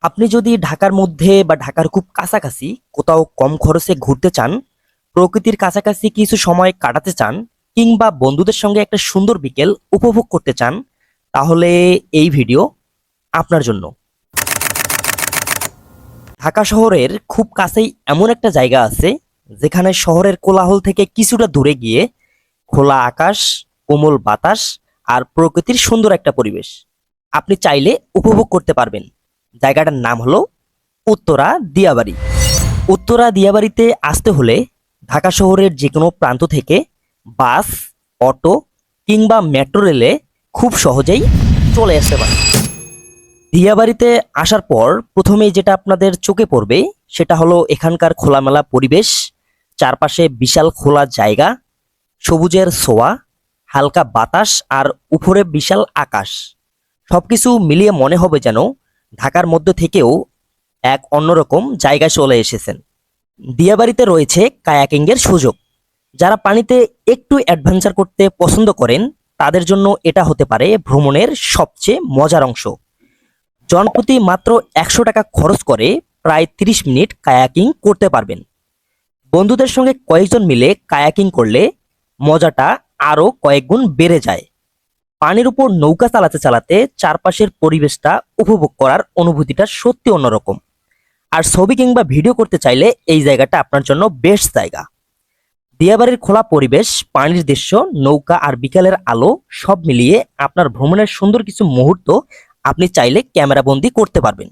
আপনি যদি ঢাকার মধ্যে বা ঢাকার খুব কাছাকাছি কোথাও কম খরচে ঘুরতে চান, প্রকৃতির কাছাকাছি কিছু সময় কাটাতে চান, কিংবা বন্ধুদের সঙ্গে একটা সুন্দর বিকেল উপভোগ করতে চান, তাহলে এই ভিডিও আপনার জন্য। ঢাকা শহরের খুব কাছেই এমন একটা জায়গা আছে যেখানে শহরের কোলাহল থেকে কিছুটা দূরে গিয়ে খোলা আকাশ, কোমল বাতাস আর প্রকৃতির সুন্দর একটা পরিবেশ আপনি চাইলে উপভোগ করতে পারবেন। জায়গাটার নাম হলো উত্তরা দিয়াবাড়ি। উত্তরা দিয়াবাড়িতে আসতে হলে ঢাকা শহরের যে কোনো প্রান্ত থেকে বাস, অটো কিংবা মেট্রো রেলে খুব সহজেই চলে আসতে পারে। দিয়াবাড়িতে আসার পর প্রথমেই যেটা আপনাদের চোখে পড়বে সেটা হলো এখানকার খোলামেলা পরিবেশ, চারপাশে বিশাল খোলা জায়গা, সবুজের ছোঁয়া, হালকা বাতাস আর উপরে বিশাল আকাশ। সবকিছু মিলিয়ে মনে হবে যেন ঢাকার মধ্যে থেকেও এক অন্যরকম জায়গায় চলে এসেছেন। দিয়াবাড়িতে রয়েছে কায়াকিং এর সুযোগ। যারা পানিতে একটু অ্যাডভেঞ্চার করতে পছন্দ করেন তাদের জন্য এটা হতে পারে ভ্রমণের সবচেয়ে মজার অংশ। জনপ্রতি মাত্র 100 টাকা খরচ করে প্রায় 30 মিনিট কায়াকিং করতে পারবেন। বন্ধুদের সঙ্গে কয়েকজন মিলে কায়াকিং করলে মজাটা আরো কয়েক গুণ বেড়ে যায়। পানির উপর নৌকা চালাতে চালাতে চারপাশের পরিবেশটা উপভোগ করার অনুভূতিটা সত্যি অন্যরকম। আর ছবি কিংবা ভিডিও করতে চাইলে এই জায়গাটা আপনার জন্য বেস্ট জায়গা। দিয়াবাড়ির খোলা পরিবেশ, পানির দৃশ্য, নৌকা আর বিকালের আলো সব মিলিয়ে আপনার ভ্রমণের সুন্দর কিছু মুহূর্ত আপনি চাইলে ক্যামেরাবন্দি করতে পারবেন।